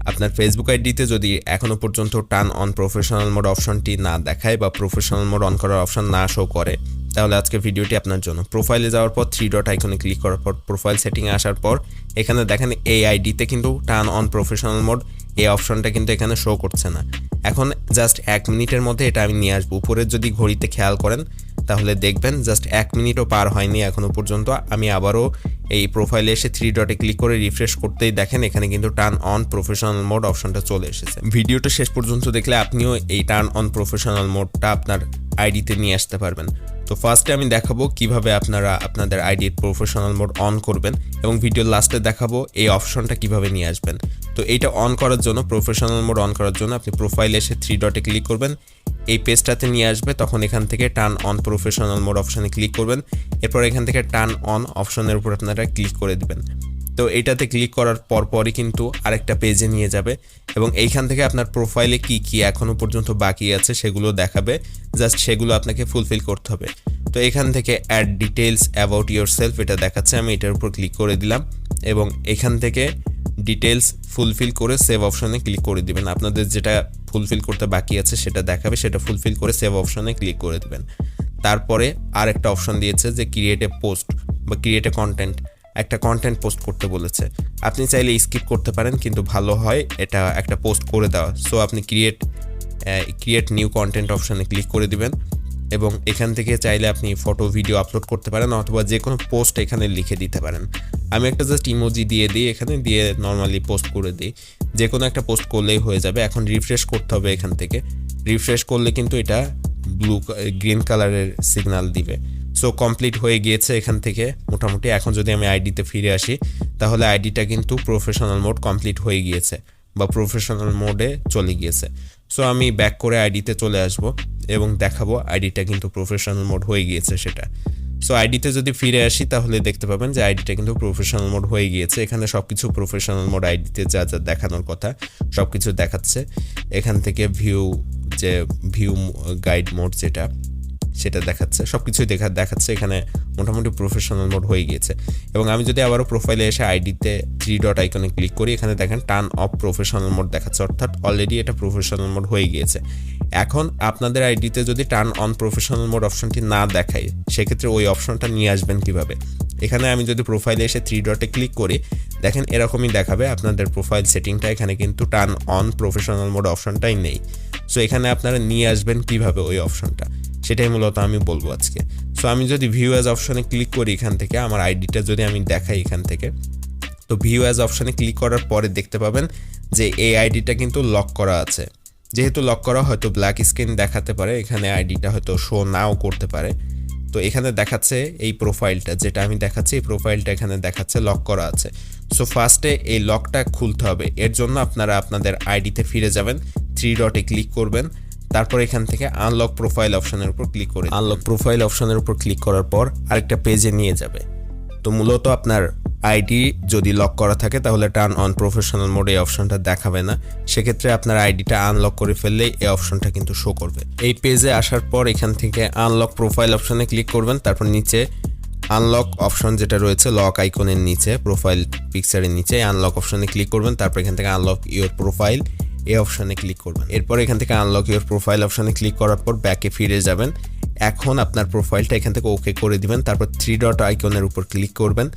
আপনার ফেসবুক আইডিতে যদি এখনও পর্যন্ত টার্ন অন প্রফেশনাল মোড অপশনটি না দেখায় বা প্রফেশনাল মোড অন করার অপশন না শো করে, তাহলে আজকে ভিডিওটি আপনার জন্য। প্রোফাইলে যাওয়ার পর 3 ডট আইকনে ক্লিক করার পর প্রোফাইল সেটিংয়ে আসার পর এখানে দেখেন এই আইডিতে কিন্তু টার্ন অন প্রফেশনাল মোড এই অপশনটা কিন্তু এখানে শো করছে না। এখন জাস্ট 1 মিনিটের মধ্যে এটা আমি নিয়ে আসবো। উপরে যদি ঘড়িতে খেয়াল করেন তাহলে দেখবেন জাস্ট 1 মিনিটও পার হয়নি এখনও পর্যন্ত। আমি আবারও এই প্রোফাইলে এসে 3 ডটে ক্লিক করে রিফ্রেশ করতেই দেখেন এখানে কিন্তু টার্ন অন প্রফেশনাল মোড অপশনটা চলে এসেছে। ভিডিওটা শেষ পর্যন্ত দেখলে আপনিও এই টার্ন অন প্রফেশনাল মোডটা আপনার আইডিতে নিয়ে আসতে পারবেন। তো ফার্স্টে আমি দেখাবো কিভাবে আপনারা আপনাদের আইডির প্রফেশনাল মোড অন করবেন এবং ভিডিওর লাস্টে দেখাবো এই অপশনটা কিভাবে নিয়ে আসবেন। তো এইটা অন করার জন্য, প্রফেশনাল মোড অন করার জন্য আপনি প্রোফাইলে এসে 3 ডটে ক্লিক করবেন, এই পেজটাতে নিয়ে আসবে। তখন এখান থেকে টার্ন অন প্রফেশনাল মোড অপশনে ক্লিক করবেন। এরপর এখান থেকে টার্ন অন অপশনের উপর আপনারা ক্লিক করে দিবেন। তো এইটাতে ক্লিক করার পরপরই কিন্তু আরেকটা পেজে নিয়ে যাবে এবং এইখান থেকে আপনার প্রোফাইলে কি কি এখনও পর্যন্ত বাকি আছে সেগুলো দেখাবে। জাস্ট সেগুলো আপনাকে ফুলফিল করতে হবে। তো এখান থেকে add details about yourself এটা দেখাচ্ছে, আমি এটার উপর ক্লিক করে দিলাম এবং এখান থেকে ডিটেলস ফুলফিল করে সেভ অপশনে ক্লিক করে দিবেন। আপনাদের যেটা ফুলফিল করতে বাকি আছে সেটা দেখাবে, সেটা ফুলফিল করে সেভ অপশনে ক্লিক করে দিবেন। তারপরে আরেকটা অপশন দিয়েছে যে ক্রিয়েট এ পোস্ট বা ক্রিয়েট এ কন্টেন্ট, একটা কন্টেন্ট পোস্ট করতে বলেছে। আপনি চাইলে স্কিপ করতে পারেন, কিন্তু ভালো হয় এটা একটা পোস্ট করে দেওয়া। সো আপনি ক্রিয়েট নিউ কন্টেন্ট অপশনে ক্লিক করে দিবেন এবং এখান থেকে চাইলে আপনি ফটো ভিডিও আপলোড করতে পারেন অথবা যে কোনো পোস্ট এখানে লিখে দিতে পারেন। আমি একটা জাস্ট ইমোজি দিয়ে দিই, এখানে দিয়ে নর্মালি পোস্ট করে দিই। যে কোনো একটা পোস্ট করলেই হয়ে যাবে। এখন রিফ্রেশ করতে হবে এখান থেকে। রিফ্রেশ করলে কিন্তু এটা গ্রিন কালারের সিগন্যাল দিবে। সো কমপ্লিট হয়ে গিয়েছে এখান থেকে মোটামুটি। এখন যদি আমি আইডিতে ফিরে আসি তাহলে আইডিটা কিন্তু প্রফেশনাল মোড কমপ্লিট হয়ে গিয়েছে বা প্রফেশনাল মোডে চলে গিয়েছে। সো আমি ব্যাক করে আইডিতে চলে আসব এবং দেখাবো আইডিটা কিন্তু প্রফেশনাল মোড হয়ে গিয়েছে সেটা। সো আইডিতে যদি ফিরে আসি তাহলে দেখতে পাবেন যে আইডিটা কিন্তু প্রফেশনাল মোড হয়ে গিয়েছে। এখানে সব কিছু প্রফেশনাল মোড আইডিতে যা যা দেখানোর কথা সব কিছু দেখাচ্ছে। এখান থেকে ভিউ গাইড মোড সেটা দেখাচ্ছে, সব কিছুই দেখাচ্ছে। এখানে মোটামুটি প্রফেশনাল মোড হয়ে গিয়েছে। এবং আমি যদি আবারও প্রোফাইলে এসে আইডিতে 3 ডট আইকনে ক্লিক করি, এখানে দেখেন টার্ন অফ প্রফেশনাল মোড দেখাচ্ছে, অর্থাৎ অলরেডি এটা প্রফেশনাল মোড হয়ে গিয়েছে। এখন আপনাদের আইডিতে যদি টার্ন অন প্রফেশনাল মোড অপশনটি না দেখায় সেক্ষেত্রে ওই অপশনটা নিয়ে আসবেন কিভাবে। এখানে আমি যদি প্রোফাইলে এসে 3 ডটে ক্লিক করি দেখেন এরকমই দেখাবে আপনাদের প্রোফাইল সেটিংটা। এখানে কিন্তু টার্ন অন প্রফেশনাল মোড অপশনটাই নেই। সো এখানে আপনারা নিয়ে আসবেন কিভাবে ওই অপশনটা, সেটাই মূলত আমি বলবো আজকে। সো আমি যদি ভিউ অ্যাজ অপশনে ক্লিক করি এখান থেকে আমার আইডিটা যদি আমি দেখাই এখান থেকে, তো ভিউ অ্যাজ অপশনে ক্লিক করার পরে দেখতে পাবেন যে এই আইডিটা কিন্তু লক করা আছে। যেহেতু লক করা হয়তো ব্ল্যাক স্ক্রিন দেখাতে পারে, এখানে আইডিটা হয়তো শো নাও করতে পারে। তো এখানে দেখাচ্ছে এই প্রোফাইলটা যেটা আমি দেখাচ্ছি, এই প্রোফাইলটা এখানে দেখাচ্ছে লক করা আছে। সো ফার্স্টে এই লকটা খুলতে হবে। এর জন্য আপনারা আপনাদের আইডিতে ফিরে যাবেন, 3 ডটে ক্লিক করবেন, তারপর এখান থেকে আনলক প্রোফাইল অপশনের উপর ক্লিক করে আনলক প্রোফাইল অপশনের উপর ক্লিক করার পর আরেকটা পেজে নিয়ে যাবে। তো মূলত আপনার আইডি যদি লক করা থাকে তাহলে টার্ন অন প্রফেশনাল মোড এই অপশনটা দেখাবে না। সেক্ষেত্রে আপনার আইডিটা আনলক করে ফেললেই এই অপশনটা কিন্তু শো করবে। এই পেজে আসার পর এখান থেকে আনলক প্রোফাইল অপশনে ক্লিক করবেন, তারপর নিচে আনলক অপশন যেটা রয়েছে লক আইকনের নিচে প্রোফাইল পিকচারের নিচে আনলক অপশনে ক্লিক করবেন। তারপর এখান থেকে আনলক ইওর প্রোফাইল এই অপশনে ক্লিক করবেন। এরপর এখান থেকে আনলক ইওর প্রোফাইল অপশনে ক্লিক করার পর ব্যাকে ফিরে যাবেন। এখন আপনার প্রোফাইলটা এখান থেকে ওকে করে দিবেন, তারপর 3 ডট আইকনের উপর ক্লিক করবেন।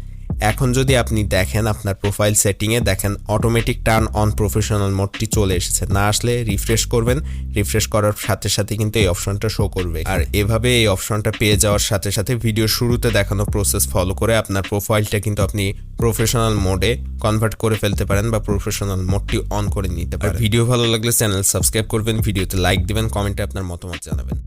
এখন যদি আপনি দেখেন আপনার প্রোফাইল সেটিংয়ে দেখেন অটোমেটিক টার্ন অন প্রফেশনাল মোডটি চলে এসেছে। না আসলে রিফ্রেশ করবেন, রিফ্রেশ করার সাথে সাথে কিন্তু এই অপশনটা শো করবে। আর এভাবে এই অপশনটা পেয়ে যাওয়ার সাথে সাথে ভিডিও শুরুতে দেখানো প্রসেস ফলো করে আপনার প্রোফাইলটা কিন্তু আপনি প্রফেশনাল মোডে কনভার্ট করে ফেলতে পারেন বা প্রফেশনাল মোডটি অন করে নিতে পারেন। ভিডিও ভালো লাগলে চ্যানেল সাবস্ক্রাইব করবেন, ভিডিওতে লাইক দিবেন, কমেন্টে আপনার মতামত জানাবেন।